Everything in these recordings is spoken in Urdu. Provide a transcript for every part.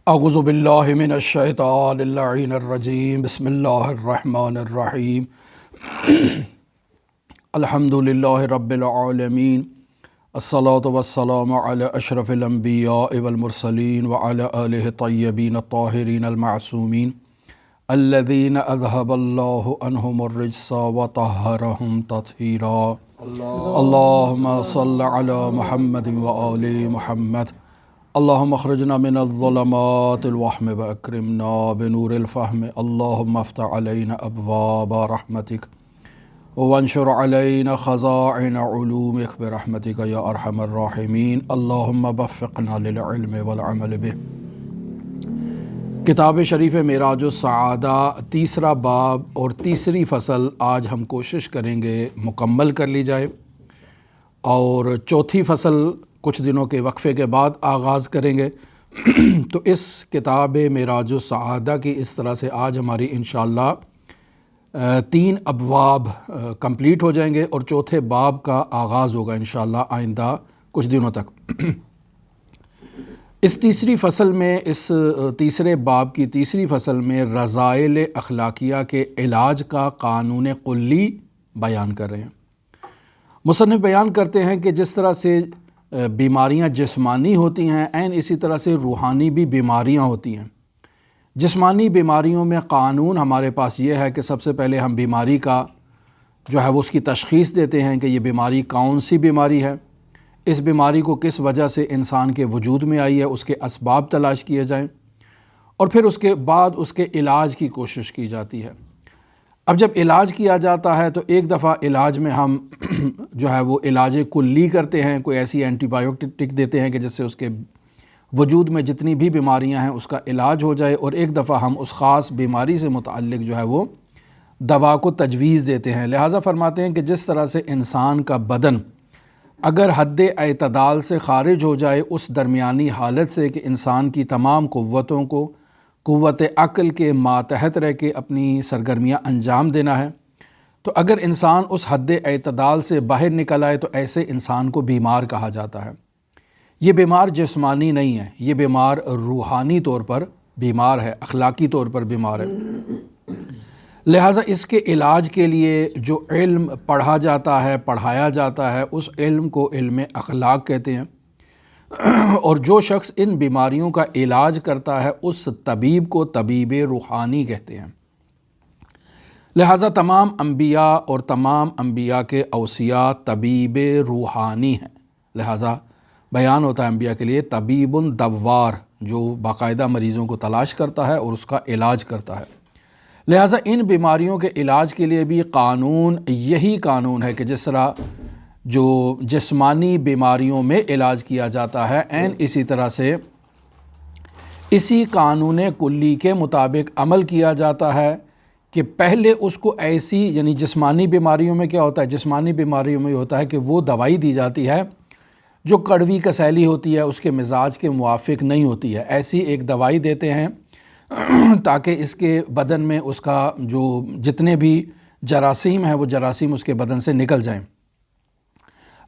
اعوذ باللہ من الشیطان اللعین الرجیم بسم اللہ الرحمن الرحیم الحمد للہ رب العالمین الصلاة والسلام علی اشرف الانبیاء والمرسلین وعلی آلہ الطیبین الطاہرین المعصومین الذین اذہب اللہ عنہم الرجس وطہرہم تطہیرا اللہم صل علی محمد وآل محمد اللہم اخرجنا من الظلمات الوہم واکرمنا بنور الفہم اللہم افتح علینا ابواب رحمتک وانشر علینا خزائن علومک برحمتک یا ارحم الراحمین اللہم وفقنا للعلم والعمل بہ۔ کتاب شریف معراج السعادہ تیسرا باب اور تیسری فصل آج ہم کوشش کریں گے مکمل کر لی جائے، اور چوتھی فصل کچھ دنوں کے وقفے کے بعد آغاز کریں گے۔ تو اس کتاب معراج السعادہ کی اس طرح سے آج ہماری انشاءاللہ 3 ابواب کمپلیٹ ہو جائیں گے، اور چوتھے باب کا آغاز ہوگا انشاءاللہ آئندہ کچھ دنوں تک۔ اس تیسری فصل میں، اس تیسرے باب کی تیسری فصل میں رذائل اخلاقیہ کے علاج کا قانون کلی بیان کر رہے ہیں۔ مصنف بیان کرتے ہیں کہ جس طرح سے بیماریاں جسمانی ہوتی ہیں، عین اسی طرح سے روحانی بھی بیماریاں ہوتی ہیں۔ جسمانی بیماریوں میں قانون ہمارے پاس یہ ہے کہ سب سے پہلے ہم بیماری کا جو ہے وہ اس کی تشخیص دیتے ہیں کہ یہ بیماری کون سی بیماری ہے، اس بیماری کو کس وجہ سے انسان کے وجود میں آئی ہے، اس کے اسباب تلاش کیے جائیں، اور پھر اس کے بعد اس کے علاج کی کوشش کی جاتی ہے۔ اب جب علاج کیا جاتا ہے تو ایک دفعہ علاج میں ہم جو ہے وہ علاج کلی کرتے ہیں، کوئی ایسی اینٹی بایوٹک دیتے ہیں کہ جس سے اس کے وجود میں جتنی بھی بیماریاں ہیں اس کا علاج ہو جائے، اور ایک دفعہ ہم اس خاص بیماری سے متعلق جو ہے وہ دوا کو تجویز دیتے ہیں۔ لہٰذا فرماتے ہیں کہ جس طرح سے انسان کا بدن اگر حد اعتدال سے خارج ہو جائے، اس درمیانی حالت سے کہ انسان کی تمام قوتوں کو قوت عقل کے ماتحت رہ کے اپنی سرگرمیاں انجام دینا ہے، تو اگر انسان اس حد اعتدال سے باہر نکل آئے تو ایسے انسان کو بیمار کہا جاتا ہے۔ یہ بیمار جسمانی نہیں ہے، یہ بیمار روحانی طور پر بیمار ہے، اخلاقی طور پر بیمار ہے۔ لہٰذا اس کے علاج کے لیے جو علم پڑھا جاتا ہے، پڑھایا جاتا ہے، اس علم کو علم اخلاق کہتے ہیں، اور جو شخص ان بیماریوں کا علاج کرتا ہے اس طبیب کو طبیب روحانی کہتے ہیں۔ لہٰذا تمام انبیاء اور تمام انبیاء کے اوصیاء طبیب روحانی ہیں۔ لہٰذا بیان ہوتا ہے انبیاء کے لیے طبیب دوار، جو باقاعدہ مریضوں کو تلاش کرتا ہے اور اس کا علاج کرتا ہے۔ لہٰذا ان بیماریوں کے علاج کے لیے بھی قانون یہی قانون ہے کہ جس طرح جو جسمانی بیماریوں میں علاج کیا جاتا ہے، عین اسی طرح سے اسی قانون کلی کے مطابق عمل کیا جاتا ہے کہ پہلے اس کو ایسی، یعنی جسمانی بیماریوں میں کیا ہوتا ہے، جسمانی بیماریوں میں ہوتا ہے کہ وہ دوائی دی جاتی ہے جو کڑوی کسیلی ہوتی ہے، اس کے مزاج کے موافق نہیں ہوتی ہے، ایسی ایک دوائی دیتے ہیں تاکہ اس کے بدن میں اس کا جو جتنے بھی جراثیم ہیں وہ جراثیم اس کے بدن سے نکل جائیں۔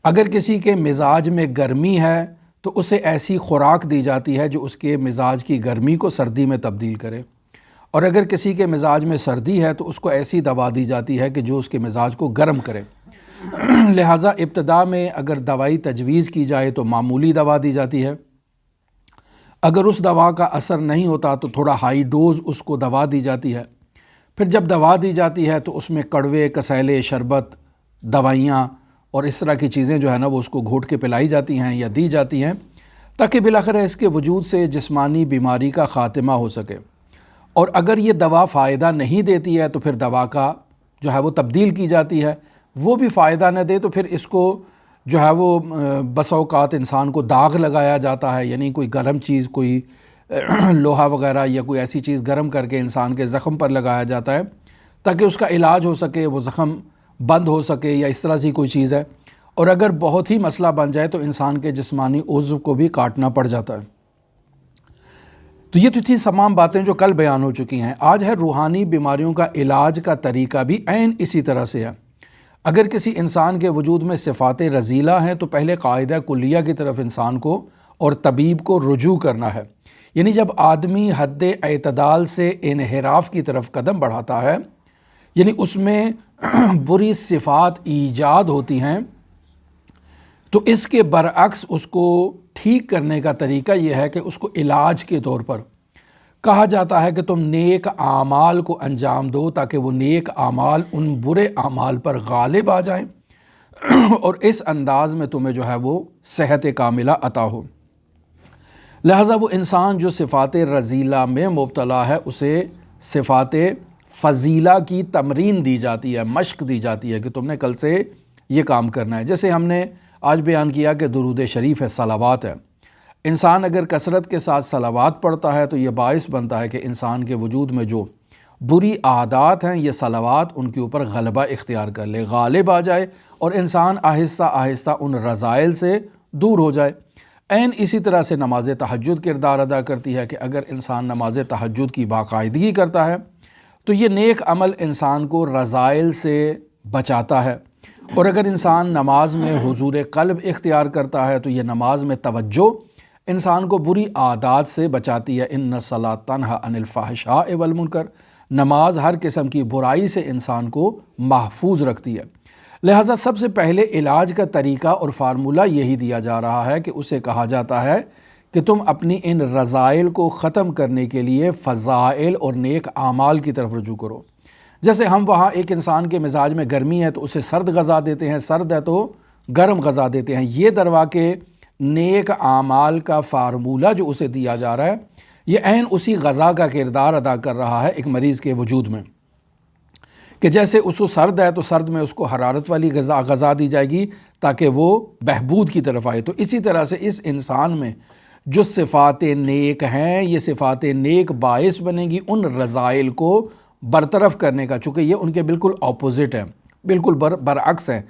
اگر کسی کے مزاج میں گرمی ہے تو اسے ایسی خوراک دی جاتی ہے جو اس کے مزاج کی گرمی کو سردی میں تبدیل کرے، اور اگر کسی کے مزاج میں سردی ہے تو اس کو ایسی دوا دی جاتی ہے کہ جو اس کے مزاج کو گرم کرے۔ لہٰذا ابتدا میں اگر دوائی تجویز کی جائے تو معمولی دوا دی جاتی ہے، اگر اس دوا کا اثر نہیں ہوتا تو تھوڑا ہائی ڈوز اس کو دوا دی جاتی ہے۔ پھر جب دوا دی جاتی ہے تو اس میں کڑوے کسیلے شربت دوائیاں اور اس طرح کی چیزیں جو ہے نا وہ اس کو گھوٹ کے پلائی جاتی ہیں یا دی جاتی ہیں، تاکہ بالآخر اس کے وجود سے جسمانی بیماری کا خاتمہ ہو سکے۔ اور اگر یہ دوا فائدہ نہیں دیتی ہے تو پھر دوا کا جو ہے وہ تبدیل کی جاتی ہے، وہ بھی فائدہ نہ دے تو پھر اس کو جو ہے وہ بس اوقات انسان کو داغ لگایا جاتا ہے، یعنی کوئی گرم چیز، کوئی لوہا وغیرہ یا کوئی ایسی چیز گرم کر کے انسان کے زخم پر لگایا جاتا ہے تاکہ اس کا علاج ہو سکے، وہ زخم بند ہو سکے، یا اس طرح سے کوئی چیز ہے۔ اور اگر بہت ہی مسئلہ بن جائے تو انسان کے جسمانی عضو کو بھی کاٹنا پڑ جاتا ہے۔ تو یہ تو تھی تمام باتیں جو کل بیان ہو چکی ہیں۔ آج ہے روحانی بیماریوں کا علاج کا طریقہ بھی عین اسی طرح سے ہے۔ اگر کسی انسان کے وجود میں صفات رذیلہ ہیں تو پہلے قاعدہ کلیہ کی طرف انسان کو اور طبیب کو رجوع کرنا ہے۔ یعنی جب آدمی حد اعتدال سے انحراف کی طرف قدم بڑھاتا ہے، یعنی اس میں بری صفات ایجاد ہوتی ہیں، تو اس کے برعکس اس کو ٹھیک کرنے کا طریقہ یہ ہے کہ اس کو علاج کے طور پر کہا جاتا ہے کہ تم نیک اعمال کو انجام دو تاکہ وہ نیک اعمال ان برے اعمال پر غالب آ جائیں اور اس انداز میں تمہیں جو ہے وہ صحت کاملہ عطا ہو۔ لہٰذا وہ انسان جو صفات رذیلہ میں مبتلا ہے اسے صفات فضیلہ کی تمرین دی جاتی ہے، مشق دی جاتی ہے کہ تم نے کل سے یہ کام کرنا ہے۔ جیسے ہم نے آج بیان کیا کہ درود شریف ہے، صلوات ہے۔ انسان اگر کثرت کے ساتھ صلوات پڑھتا ہے تو یہ باعث بنتا ہے کہ انسان کے وجود میں جو بری عادات ہیں یہ صلوات ان کے اوپر غلبہ اختیار کر لے، غالب آ جائے اور انسان آہستہ آہستہ ان رذائل سے دور ہو جائے۔ عین اسی طرح سے نماز تہجد کردار ادا کرتی ہے کہ اگر انسان نماز تہجد کی باقاعدگی کرتا ہے تو یہ نیک عمل انسان کو رذائل سے بچاتا ہے، اور اگر انسان نماز میں حضور قلب اختیار کرتا ہے تو یہ نماز میں توجہ انسان کو بری عادات سے بچاتی ہے۔ ان الصلاۃ تنہی عن الفحشاء والمنکر، نماز ہر قسم کی برائی سے انسان کو محفوظ رکھتی ہے۔ لہٰذا سب سے پہلے علاج کا طریقہ اور فارمولہ یہی دیا جا رہا ہے کہ اسے کہا جاتا ہے کہ تم اپنی ان رذائل کو ختم کرنے کے لیے فضائل اور نیک اعمال کی طرف رجوع کرو۔ جیسے ہم وہاں ایک انسان کے مزاج میں گرمی ہے تو اسے سرد غذا دیتے ہیں، سرد ہے تو گرم غذا دیتے ہیں۔ یہ دروا کے نیک اعمال کا فارمولہ جو اسے دیا جا رہا ہے یہ عین اسی غذا کا کردار ادا کر رہا ہے ایک مریض کے وجود میں، کہ جیسے اس کو سرد ہے تو سرد میں اس کو حرارت والی غذا دی جائے گی تاکہ وہ بہبود کی طرف آئے۔ تو اسی طرح سے اس انسان میں جو صفات نیک ہیں یہ صفات نیک باعث بنے گی ان رذائل کو برطرف کرنے کا، چونکہ یہ ان کے بالکل اپوزٹ ہیں، بالکل برعکس ہیں۔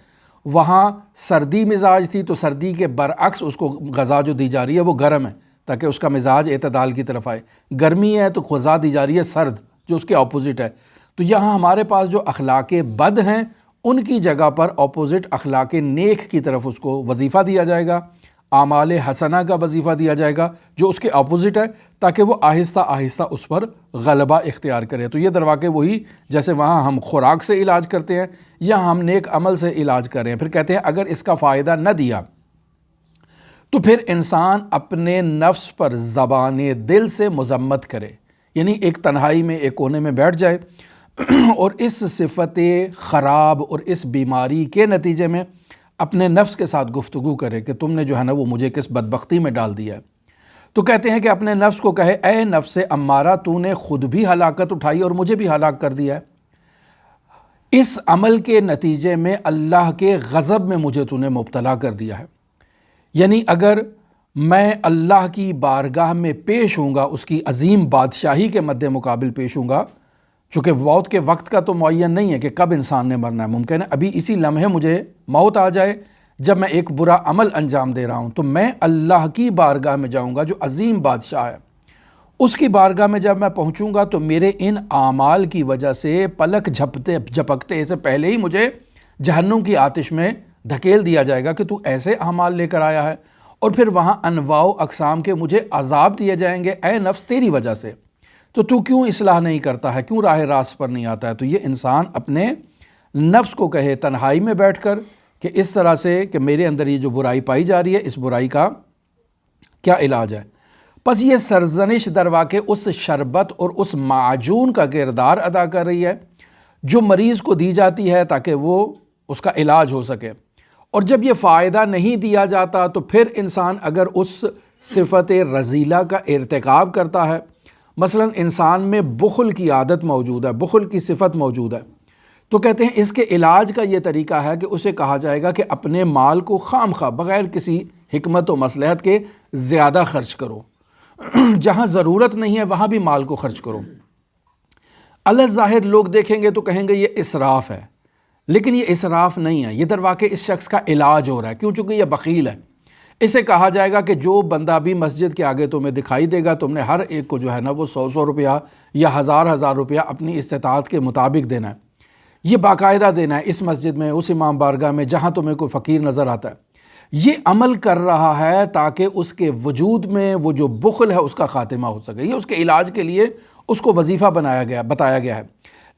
وہاں سردی مزاج تھی تو سردی کے برعکس اس کو غذا جو دی جا رہی ہے وہ گرم ہے تاکہ اس کا مزاج اعتدال کی طرف آئے۔ گرمی ہے تو غذا دی جا رہی ہے سرد جو اس کے اپوزٹ ہے۔ تو یہاں ہمارے پاس جو اخلاق بد ہیں ان کی جگہ پر اپوزٹ اخلاق نیک کی طرف اس کو وظیفہ دیا جائے گا، اعمال حسنہ کا وظیفہ دیا جائے گا جو اس کے اپوزٹ ہے، تاکہ وہ آہستہ آہستہ اس پر غلبہ اختیار کرے۔ تو یہ درواقع وہی جیسے وہاں ہم خوراک سے علاج کرتے ہیں یہاں ہم نیک عمل سے علاج کر رہے ہیں۔ پھر کہتے ہیں اگر اس کا فائدہ نہ دیا تو پھر انسان اپنے نفس پر زبان دل سے مذمت کرے، یعنی ایک تنہائی میں ایک کونے میں بیٹھ جائے اور اس صفت خراب اور اس بیماری کے نتیجے میں اپنے نفس کے ساتھ گفتگو کرے کہ تم نے جو ہے نا وہ مجھے کس بدبختی میں ڈال دیا ہے۔ تو کہتے ہیں کہ اپنے نفس کو کہے اے نفس امارہ تو نے خود بھی ہلاکت اٹھائی اور مجھے بھی ہلاک کر دیا ہے، اس عمل کے نتیجے میں اللہ کے غضب میں مجھے تو نے مبتلا کر دیا ہے۔ یعنی اگر میں اللہ کی بارگاہ میں پیش ہوں گا، اس کی عظیم بادشاہی کے مد مقابل پیش ہوں گا، چونکہ موت کے وقت کا تو معین نہیں ہے کہ کب انسان نے مرنا ہے، ممکن ہے ابھی اسی لمحے مجھے موت آ جائے جب میں ایک برا عمل انجام دے رہا ہوں، تو میں اللہ کی بارگاہ میں جاؤں گا جو عظیم بادشاہ ہے۔ اس کی بارگاہ میں جب میں پہنچوں گا تو میرے ان اعمال کی وجہ سے پلک جھپکتے سے پہلے ہی مجھے جہنم کی آتش میں دھکیل دیا جائے گا کہ تو ایسے اعمال لے کر آیا ہے، اور پھر وہاں انواع و اقسام کے مجھے عذاب دیے جائیں گے اے نفس تیری وجہ سے، تو کیوں اصلاح نہیں کرتا ہے، کیوں راہ راست پر نہیں آتا ہے۔ تو یہ انسان اپنے نفس کو کہے تنہائی میں بیٹھ کر کہ اس طرح سے کہ میرے اندر یہ جو برائی پائی جا رہی ہے اس برائی کا کیا علاج ہے۔ پس یہ سرزنش در واقع اس شربت اور اس معجون کا کردار ادا کر رہی ہے جو مریض کو دی جاتی ہے تاکہ وہ اس کا علاج ہو سکے، اور جب یہ فائدہ نہیں دیا جاتا تو پھر انسان اگر اس صفت رذیلہ کا ارتکاب کرتا ہے، مثلا انسان میں بخل کی عادت موجود ہے، بخل کی صفت موجود ہے، تو کہتے ہیں اس کے علاج کا یہ طریقہ ہے کہ اسے کہا جائے گا کہ اپنے مال کو خام خواہ بغیر کسی حکمت و مصلحت کے زیادہ خرچ کرو، جہاں ضرورت نہیں ہے وہاں بھی مال کو خرچ کرو۔ الظاہر لوگ دیکھیں گے تو کہیں گے یہ اسراف ہے، لیکن یہ اسراف نہیں ہے، یہ در واقع اس شخص کا علاج ہو رہا ہے، کیوں؟ چونکہ یہ بخیل ہے۔ اسے کہا جائے گا کہ جو بندہ بھی مسجد کے آگے تمہیں دکھائی دے گا تم نے ہر ایک کو جو ہے نا وہ 100 روپیہ یا 1000 روپیہ اپنی استطاعت کے مطابق دینا ہے، یہ باقاعدہ دینا ہے اس مسجد میں، اس امام بارگاہ میں جہاں تمہیں کوئی فقیر نظر آتا ہے۔ یہ عمل کر رہا ہے تاکہ اس کے وجود میں وہ جو بخل ہے اس کا خاتمہ ہو سکے. یہ اس کے علاج کے لیے اس کو وظیفہ بتایا گیا ہے.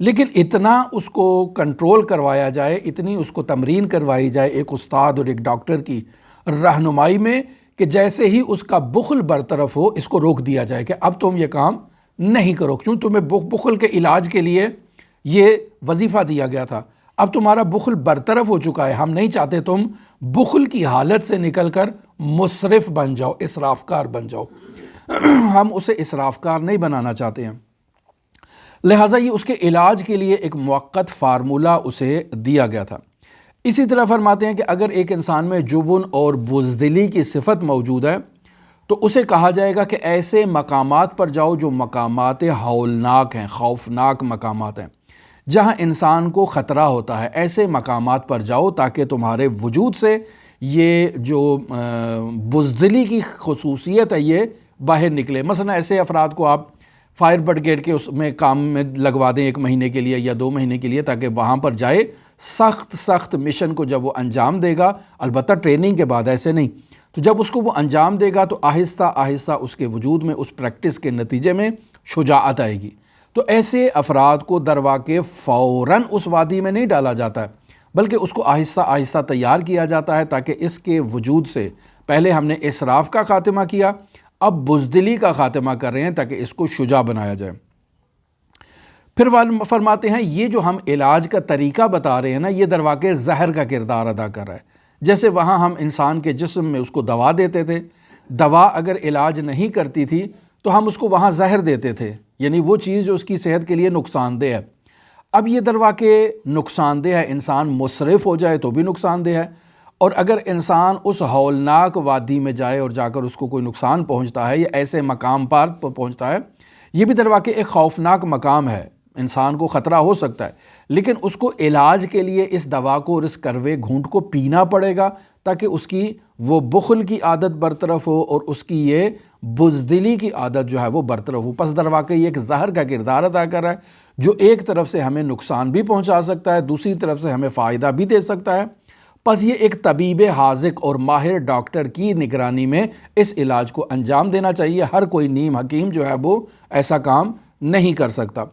لیکن اتنا اس کو کنٹرول کروایا جائے، اتنی اس کو تمرین کروائی جائے ایک استاد اور ایک ڈاکٹر کی رہنمائی میں، کہ جیسے ہی اس کا بخل برطرف ہو اس کو روک دیا جائے کہ اب تم یہ کام نہیں کرو، کیوں تمہیں بخل کے علاج کے لیے یہ وظیفہ دیا گیا تھا. اب تمہارا بخل برطرف ہو چکا ہے، ہم نہیں چاہتے تم بخل کی حالت سے نکل کر مسرف بن جاؤ، اسراف کار بن جاؤ. ہم اسے اسراف کار نہیں بنانا چاہتے ہیں. لہٰذا یہ اس کے علاج کے لیے ایک موقت فارمولہ اسے دیا گیا تھا. اسی طرح فرماتے ہیں کہ اگر ایک انسان میں جبن اور بزدلی کی صفت موجود ہے تو اسے کہا جائے گا کہ ایسے مقامات پر جاؤ جو مقامات ہولناک ہیں، خوفناک مقامات ہیں، جہاں انسان کو خطرہ ہوتا ہے. ایسے مقامات پر جاؤ تاکہ تمہارے وجود سے یہ جو بزدلی کی خصوصیت ہے یہ باہر نکلے. مثلا ایسے افراد کو آپ فائر بریگیڈ کے اس میں کام میں لگوا دیں 1 مہینے کے لیے یا 2 مہینے کے لیے، تاکہ وہاں پر جائے سخت مشن کو جب وہ انجام دے گا، البتہ ٹریننگ کے بعد، ایسے نہیں، تو جب اس کو وہ انجام دے گا تو آہستہ آہستہ اس کے وجود میں اس پریکٹس کے نتیجے میں شجاعت آئے گی. تو ایسے افراد کو درواقع فوراً اس وادی میں نہیں ڈالا جاتا ہے، بلکہ اس کو آہستہ آہستہ تیار کیا جاتا ہے تاکہ اس کے وجود سے پہلے ہم نے اسراف کا خاتمہ کیا، اب بزدلی کا خاتمہ کر رہے ہیں تاکہ اس کو شجاع بنایا جائے. پھر فرماتے ہیں یہ جو ہم علاج کا طریقہ بتا رہے ہیں نا، یہ درواقع زہر کا کردار ادا کر رہا ہے. جیسے وہاں ہم انسان کے جسم میں اس کو دوا دیتے تھے، دوا اگر علاج نہیں کرتی تھی تو ہم اس کو وہاں زہر دیتے تھے، یعنی وہ چیز جو اس کی صحت کے لیے نقصان دہ ہے. اب یہ درواقع نقصان دہ ہے، انسان مسرف ہو جائے تو بھی نقصان دہ ہے، اور اگر انسان اس ہولناک وادی میں جائے اور جا کر اس کو کوئی نقصان پہنچتا ہے یا ایسے مقام پر پہنچتا ہے، یہ بھی درواقع ایک خوفناک مقام ہے، انسان کو خطرہ ہو سکتا ہے. لیکن اس کو علاج کے لیے اس دوا کو اور اس کروے گھونٹ کو پینا پڑے گا تاکہ اس کی وہ بخل کی عادت برطرف ہو اور اس کی یہ بزدلی کی عادت جو ہے وہ برطرف ہو. پس درواقع یہ ایک زہر کا کردار ادا کر رہا ہے جو ایک طرف سے ہمیں نقصان بھی پہنچا سکتا ہے، دوسری طرف سے ہمیں فائدہ بھی دے سکتا ہے. پس یہ ایک طبیب حاذق اور ماہر ڈاکٹر کی نگرانی میں اس علاج کو انجام دینا چاہیے. ہر کوئی نیم حکیم جو ہے وہ ایسا کام نہیں کر سکتا.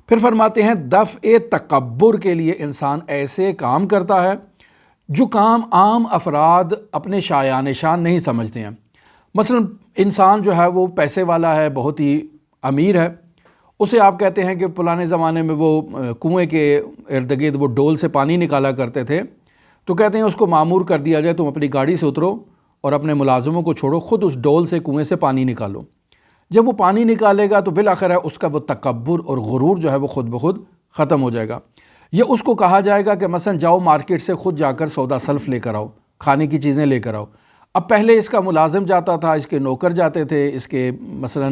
پھر فرماتے ہیں دفع تکبر کے لیے انسان ایسے کام کرتا ہے جو کام عام افراد اپنے شایان شان نہیں سمجھتے ہیں. مثلا انسان جو ہے وہ پیسے والا ہے، بہت ہی امیر ہے، اسے آپ کہتے ہیں کہ پرانے زمانے میں وہ کنویں کے ارد گرد وہ ڈول سے پانی نکالا کرتے تھے، تو کہتے ہیں اس کو مامور کر دیا جائے تم اپنی گاڑی سے اترو اور اپنے ملازموں کو چھوڑو، خود اس ڈول سے کنویں سے پانی نکالو. جب وہ پانی نکالے گا تو بالآخر اس کا وہ تکبر اور غرور جو ہے وہ خود بخود ختم ہو جائے گا. یا اس کو کہا جائے گا کہ مثلا جاؤ مارکیٹ سے خود جا کر سودا سلف لے کر آؤ، کھانے کی چیزیں لے کر آؤ. اب پہلے اس کا ملازم جاتا تھا، اس کے نوکر جاتے تھے، اس کے مثلا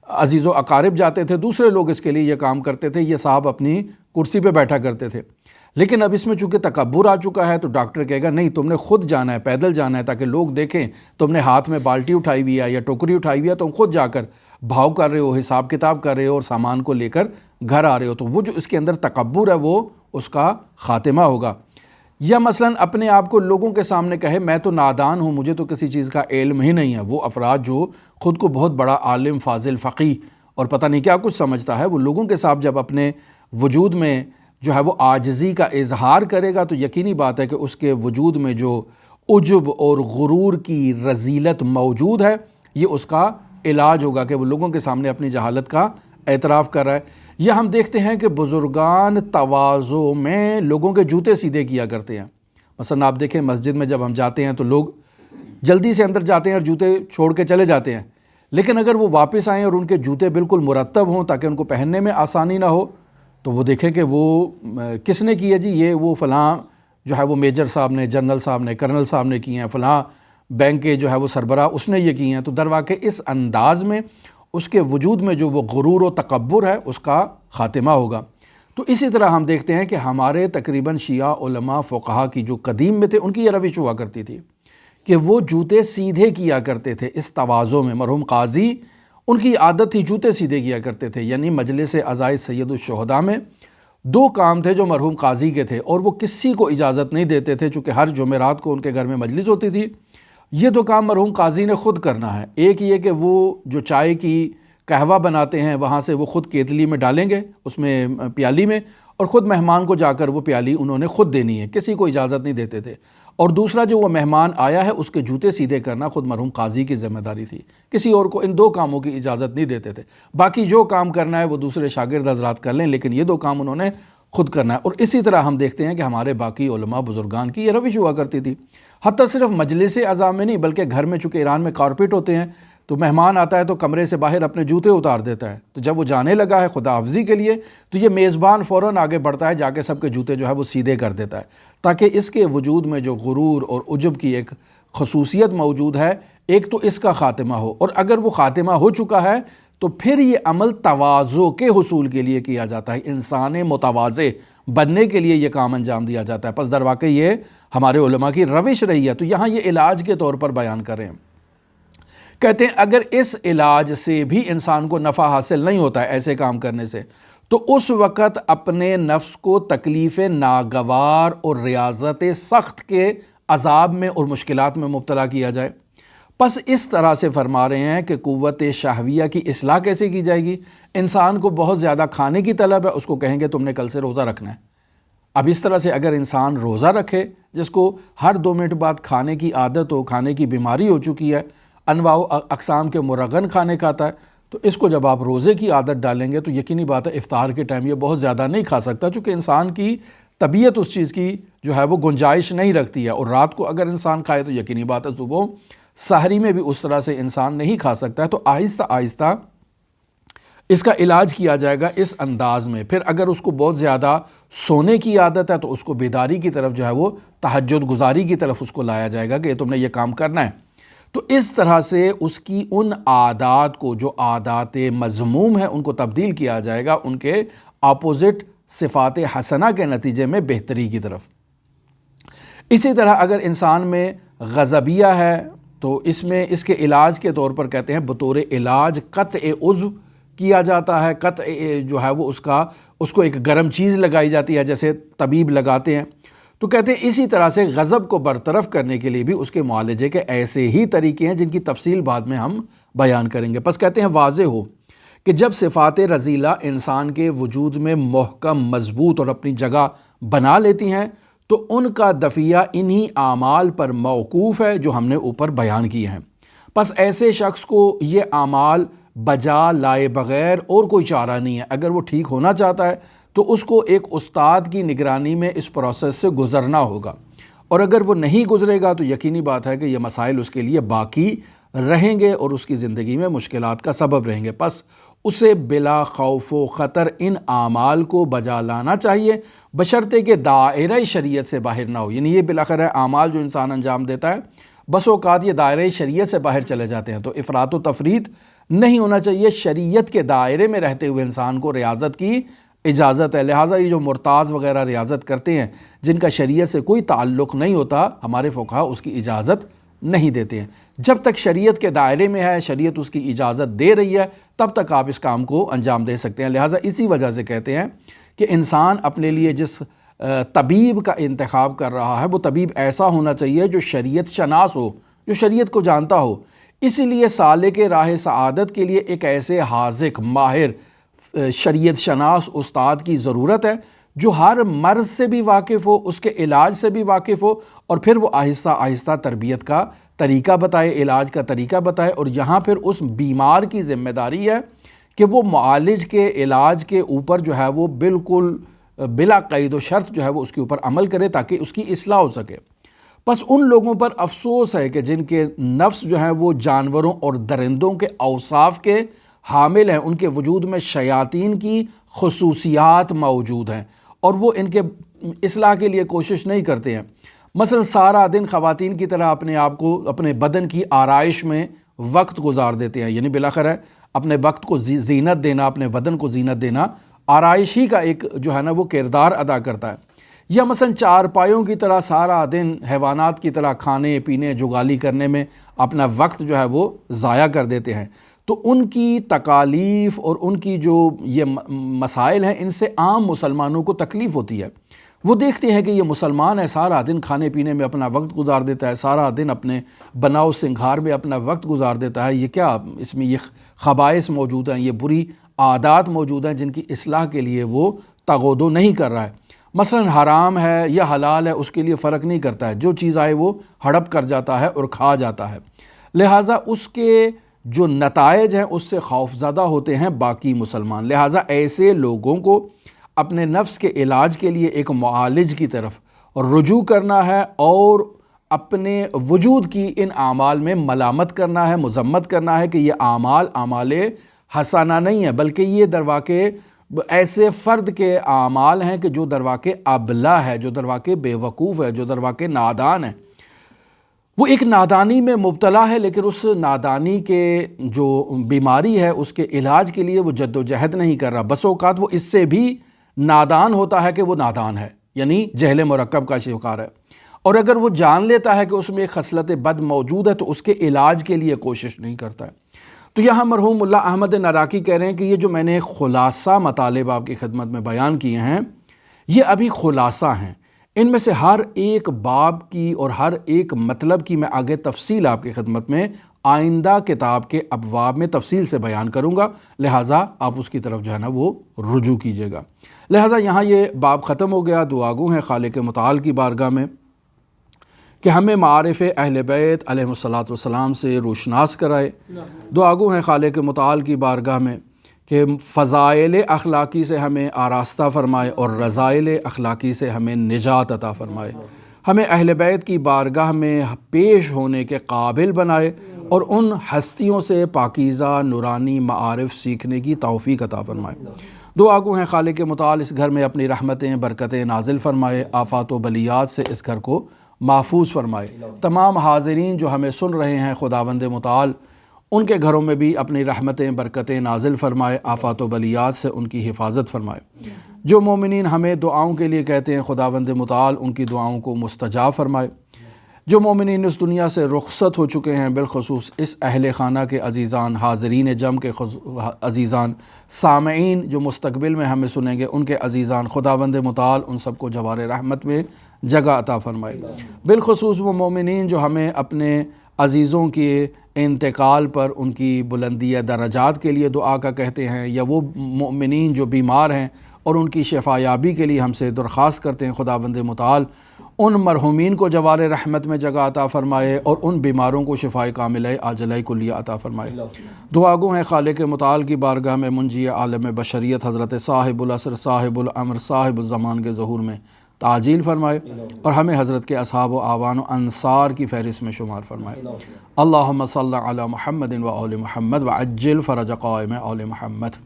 عزیز و اقارب جاتے تھے، دوسرے لوگ اس کے لیے یہ کام کرتے تھے، یہ صاحب اپنی کرسی پہ بیٹھا کرتے تھے. لیکن اب اس میں چونکہ تکبر آ چکا ہے تو ڈاکٹر کہے گا نہیں، تم نے خود جانا ہے، پیدل جانا ہے، تاکہ لوگ دیکھیں تم نے ہاتھ میں بالٹی اٹھائی ہوئی ہے یا ٹوکری اٹھائی ہوئی ہے، تم خود جا کر بھاؤ کر رہے ہو، حساب کتاب کر رہے ہو اور سامان کو لے کر گھر آ رہے ہو. تو وہ جو اس کے اندر تکبر ہے وہ اس کا خاتمہ ہوگا. یا مثلا اپنے آپ کو لوگوں کے سامنے کہے میں تو نادان ہوں، مجھے تو کسی چیز کا علم ہی نہیں ہے. وہ افراد جو خود کو بہت بڑا عالم، فاضل، فقیہ اور پتہ نہیں کیا کچھ سمجھتا ہے، وہ لوگوں کے ساتھ جب اپنے وجود میں جو ہے وہ عاجزی کا اظہار کرے گا تو یقینی بات ہے کہ اس کے وجود میں جو عجب اور غرور کی رذیلت موجود ہے یہ اس کا علاج ہوگا کہ وہ لوگوں کے سامنے اپنی جہالت کا اعتراف کر رہا ہے. یا ہم دیکھتے ہیں کہ بزرگان تواضع میں لوگوں کے جوتے سیدھے کیا کرتے ہیں. مثلا آپ دیکھیں مسجد میں جب ہم جاتے ہیں تو لوگ جلدی سے اندر جاتے ہیں اور جوتے چھوڑ کے چلے جاتے ہیں، لیکن اگر وہ واپس آئیں اور ان کے جوتے بالکل مرتب ہوں تاکہ ان کو پہننے میں آسانی نہ ہو تو وہ دیکھیں کہ وہ کس نے کی ہے جی، یہ وہ فلاں جو ہے وہ میجر صاحب نے، جنرل صاحب نے، کرنل صاحب نے کی ہیں، فلاں بینک کے جو ہے وہ سربراہ اس نے یہ کی ہیں. تو درواقع اس انداز میں اس کے وجود میں جو وہ غرور و تکبر ہے اس کا خاتمہ ہوگا. تو اسی طرح ہم دیکھتے ہیں کہ ہمارے تقریباً شیعہ علماء فقہا کی جو قدیم میں تھے ان کی یہ روش ہوا کرتی تھی کہ وہ جوتے سیدھے کیا کرتے تھے اس تواضع میں. مرحوم قاضی ان کی عادت تھی جوتے سیدھے کیا کرتے تھے، یعنی مجلس عزائے سید الشہداء میں 2 کام تھے جو مرحوم قاضی کے تھے اور وہ کسی کو اجازت نہیں دیتے تھے، چونکہ ہر جمعرات کو ان کے گھر میں مجلس ہوتی تھی. یہ تو کام مرحوم قاضی نے خود کرنا ہے۔ ایک یہ کہ وہ جو چائے کی قہوہ بناتے ہیں وہاں سے وہ خود کیتلی میں ڈالیں گے، اس میں پیالی میں، اور خود مہمان کو جا کر وہ پیالی انہوں نے خود دینی ہے، کسی کو اجازت نہیں دیتے تھے۔ اور دوسرا جو وہ مہمان آیا ہے اس کے جوتے سیدھے کرنا خود مرحوم قاضی کی ذمہ داری تھی، کسی اور کو ان 2 کاموں کی اجازت نہیں دیتے تھے۔ باقی جو کام کرنا ہے وہ دوسرے شاگرد حضرات کر لیں، لیکن یہ 2 کام انہوں نے خود کرنا ہے۔ اور اسی طرح ہم دیکھتے ہیں کہ ہمارے باقی علماء بزرگان کی یہ روش ہوا کرتی تھی، حتیٰ صرف مجلس اعضاء میں نہیں بلکہ گھر میں، چونکہ ایران میں کارپیٹ ہوتے ہیں تو مہمان آتا ہے تو کمرے سے باہر اپنے جوتے اتار دیتا ہے، تو جب وہ جانے لگا ہے خدا حافظی کے لیے تو یہ میزبان فوراً آگے بڑھتا ہے، جا کے سب کے جوتے جو ہے وہ سیدھے کر دیتا ہے، تاکہ اس کے وجود میں جو غرور اور عجب کی ایک خصوصیت موجود ہے، ایک تو اس کا خاتمہ ہو، اور اگر وہ خاتمہ ہو چکا ہے تو پھر یہ عمل تواضع کے حصول کے لیے کیا جاتا ہے، انسان متواضع بننے کے لیے یہ کام انجام دیا جاتا ہے۔ پس در واقع یہ ہمارے علماء کی روش رہی ہے۔ تو یہاں یہ علاج کے طور پر بیان کریں، کہتے ہیں اگر اس علاج سے بھی انسان کو نفع حاصل نہیں ہوتا ہے ایسے کام کرنے سے، تو اس وقت اپنے نفس کو تکلیف ناگوار اور ریاضت سخت کے عذاب میں اور مشکلات میں مبتلا کیا جائے۔ پس اس طرح سے فرما رہے ہیں کہ قوت شہویہ کی اصلاح کیسے کی جائے گی؟ انسان کو بہت زیادہ کھانے کی طلب ہے، اس کو کہیں گے تم نے کل سے روزہ رکھنا ہے۔ اب اس طرح سے اگر انسان روزہ رکھے، جس کو ہر 2 منٹ بعد کھانے کی عادت ہو، کھانے کی بیماری ہو چکی ہے، انواع و اقسام کے مرغن کھانے کھاتا ہے، تو اس کو جب آپ روزے کی عادت ڈالیں گے تو یقینی بات ہے افطار کے ٹائم یہ بہت زیادہ نہیں کھا سکتا، چونکہ انسان کی طبیعت اس چیز کی جو ہے وہ گنجائش نہیں رکھتی ہے، اور رات کو اگر انسان کھائے تو یقینی بات ہے صبح سحری میں بھی اس طرح سے انسان نہیں کھا سکتا ہے۔ تو آہستہ آہستہ اس کا علاج کیا جائے گا اس انداز میں۔ پھر اگر اس کو بہت زیادہ سونے کی عادت ہے تو اس کو بیداری کی طرف جو ہے وہ تہجد گزاری کی طرف اس کو لایا جائے گا کہ تم نے یہ کام کرنا ہے۔ تو اس طرح سے اس کی ان عادات کو جو عادات مذموم ہیں ان کو تبدیل کیا جائے گا ان کے اپوزٹ صفات حسنہ کے نتیجے میں بہتری کی طرف۔ اسی طرح اگر انسان میں غضبیہ ہے تو اس میں اس کے علاج کے طور پر کہتے ہیں بطور علاج قطع عضو کیا جاتا ہے۔ قطع جو ہے وہ اس کو ایک گرم چیز لگائی جاتی ہے جیسے طبیب لگاتے ہیں۔ تو کہتے ہیں اسی طرح سے غضب کو برطرف کرنے کے لیے بھی اس کے معالجے کے ایسے ہی طریقے ہیں جن کی تفصیل بعد میں ہم بیان کریں گے۔ پس کہتے ہیں واضح ہو کہ جب صفات رذیلہ انسان کے وجود میں محکم، مضبوط اور اپنی جگہ بنا لیتی ہیں تو ان کا دفیہ انہی اعمال پر موقوف ہے جو ہم نے اوپر بیان کیے ہیں۔ پس ایسے شخص کو یہ اعمال بجا لائے بغیر اور کوئی چارہ نہیں ہے۔ اگر وہ ٹھیک ہونا چاہتا ہے تو اس کو ایک استاد کی نگرانی میں اس پروسیس سے گزرنا ہوگا، اور اگر وہ نہیں گزرے گا تو یقینی بات ہے کہ یہ مسائل اس کے لیے باقی رہیں گے اور اس کی زندگی میں مشکلات کا سبب رہیں گے۔ پس اسے بلا خوف و خطر ان اعمال کو بجا لانا چاہیے، بشرطے کہ دائرہ شریعت سے باہر نہ ہو۔ یعنی یہ بالاخرہ اعمال جو انسان انجام دیتا ہے بس اوقات یہ دائرہ شریعت سے باہر چلے جاتے ہیں، تو افراط و تفریط نہیں ہونا چاہیے۔ شریعت کے دائرے میں رہتے ہوئے انسان کو ریاضت کی اجازت ہے۔ لہٰذا یہ جو مرتاض وغیرہ ریاضت کرتے ہیں جن کا شریعت سے کوئی تعلق نہیں ہوتا، ہمارے فقہا اس کی اجازت نہیں دیتے ہیں۔ جب تک شریعت کے دائرے میں ہے، شریعت اس کی اجازت دے رہی ہے، تب تک آپ اس کام کو انجام دے سکتے ہیں۔ لہٰذا اسی وجہ سے کہتے ہیں کہ انسان اپنے لیے جس طبیب کا انتخاب کر رہا ہے وہ طبیب ایسا ہونا چاہیے جو شریعت شناس ہو، جو شریعت کو جانتا ہو۔ اسی لیے سالک راہ سعادت کے لیے ایک ایسے حاذق، ماہر، شریعت شناس استاد کی ضرورت ہے جو ہر مرض سے بھی واقف ہو، اس کے علاج سے بھی واقف ہو، اور پھر وہ آہستہ آہستہ تربیت کا طریقہ بتائے، علاج کا طریقہ بتائے۔ اور یہاں پھر اس بیمار کی ذمہ داری ہے کہ وہ معالج کے علاج کے اوپر جو ہے وہ بالکل بلا قید و شرط جو ہے وہ اس کے اوپر عمل کرے تاکہ اس کی اصلاح ہو سکے۔ پس ان لوگوں پر افسوس ہے کہ جن کے نفس جو ہیں وہ جانوروں اور درندوں کے اوصاف کے حامل ہیں، ان کے وجود میں شیاطین کی خصوصیات موجود ہیں اور وہ ان کے اصلاح کے لیے کوشش نہیں کرتے ہیں۔ مثلا سارا دن خواتین کی طرح اپنے آپ کو اپنے بدن کی آرائش میں وقت گزار دیتے ہیں، یعنی بالاخرہ اپنے وقت کو زینت دینا، اپنے بدن کو زینت دینا آرائش ہی کا ایک جو ہے نا وہ کردار ادا کرتا ہے۔ یا مثلا چارپائیوں کی طرح سارا دن حیوانات کی طرح کھانے پینے جگالی کرنے میں اپنا وقت جو ہے وہ ضائع کر دیتے ہیں۔ تو ان کی تکالیف اور ان کی جو یہ مسائل ہیں ان سے عام مسلمانوں کو تکلیف ہوتی ہے۔ وہ دیکھتے ہیں کہ یہ مسلمان ہے، سارا دن کھانے پینے میں اپنا وقت گزار دیتا ہے، سارا دن اپنے بناؤ سنگھار میں اپنا وقت گزار دیتا ہے، یہ کیا اس میں یہ خبائث موجود ہیں، یہ بری عادات موجود ہیں جن کی اصلاح کے لیے وہ تغودو نہیں کر رہا ہے۔ مثلا حرام ہے یا حلال ہے اس کے لیے فرق نہیں کرتا ہے، جو چیز آئے وہ ہڑپ کر جاتا ہے اور کھا جاتا ہے، لہٰذا اس کے جو نتائج ہیں اس سے خوف زدہ ہوتے ہیں باقی مسلمان۔ لہٰذا ایسے لوگوں کو اپنے نفس کے علاج کے لیے ایک معالج کی طرف رجوع کرنا ہے اور اپنے وجود کی ان اعمال میں ملامت کرنا ہے، مذمت کرنا ہے کہ یہ اعمال حسنہ نہیں ہے، بلکہ یہ درواقع ایسے فرد کے اعمال ہیں کہ جو درواقع ابلہ ہے، جو درواقع بے وقوف ہے، جو درواقع نادان ہے۔ وہ ایک نادانی میں مبتلا ہے، لیکن اس نادانی کے جو بیماری ہے اس کے علاج کے لیے وہ جد و جہد نہیں کر رہا۔ بس اوقات وہ اس سے بھی نادان ہوتا ہے کہ وہ نادان ہے، یعنی جہل مرکب کا شکار ہے، اور اگر وہ جان لیتا ہے کہ اس میں ایک خصلت بد موجود ہے تو اس کے علاج کے لیے کوشش نہیں کرتا ہے۔ تو یہاں مرحوم ملا احمد نراقی کہہ رہے ہیں کہ یہ جو میں نے خلاصہ مطالب آپ کی خدمت میں بیان کیے ہیں یہ ابھی خلاصہ ہیں، ان میں سے ہر ایک باب کی اور ہر ایک مطلب کی میں آگے تفصیل آپ کی خدمت میں آئندہ کتاب کے ابواب میں تفصیل سے بیان کروں گا، لہٰذا آپ اس کی طرف جو ہے نا وہ رجوع کیجیے گا۔ لہٰذا یہاں یہ باب ختم ہو گیا۔ دعا گو ہیں خالق متعال کی بارگاہ میں کہ ہمیں معارف اہل بیت علیہ الصلاۃ والسلام سے روشناس کرائے۔ دعا گو ہیں خالق متعال کی بارگاہ میں کہ فضائل اخلاقی سے ہمیں آراستہ فرمائے اور رضائل اخلاقی سے ہمیں نجات عطا فرمائے، ہمیں اہل بیت کی بارگاہ میں پیش ہونے کے قابل بنائے اور ان ہستیوں سے پاکیزہ نورانی معارف سیکھنے کی توفیق عطا فرمائے۔ دعا گو ہیں خالق متعال اس گھر میں اپنی رحمتیں برکتیں نازل فرمائے، آفات و بلیات سے اس گھر کو محفوظ فرمائے۔ تمام حاضرین جو ہمیں سن رہے ہیں خداوند متعال ان کے گھروں میں بھی اپنی رحمتیں برکتیں نازل فرمائے، آفات و بلیات سے ان کی حفاظت فرمائے۔ جو مومنین ہمیں دعاؤں کے لیے کہتے ہیں خداوند متعال ان کی دعاؤں کو مستجاب فرمائے۔ جو مومنین اس دنیا سے رخصت ہو چکے ہیں بالخصوص اس اہل خانہ کے عزیزان، حاضرین جم کے عزیزان، سامعین جو مستقبل میں ہمیں سنیں گے ان کے عزیزان، خداوند متعال ان سب کو جوار رحمت میں جگہ عطا فرمائے۔ بالخصوص وہ مومنین جو ہمیں اپنے عزیزوں کے انتقال پر ان کی بلندی درجات کے لیے دعا کا کہتے ہیں، یا وہ مومنین جو بیمار ہیں اور ان کی شفا یابی کے لیے ہم سے درخواست کرتے ہیں، خداوند متعال ان مرحومین کو جوار رحمت میں جگہ عطا فرمائے اور ان بیماروں کو شفائے کاملہ عاجلہ کلیہ عطا فرمائے۔ دعا گو ہیں خالق متعال کی بارگاہ میں منجی عالم بشریت حضرت صاحب العصر صاحب الامر صاحب الزمان کے ظہور میں تعجیل فرمائے اور ہمیں حضرت کے اصحاب و اعوان و انصار کی فہرست میں شمار فرمائے۔ اللہم صلی علی محمد و آل محمد وعجل فرج قائم آل محمد۔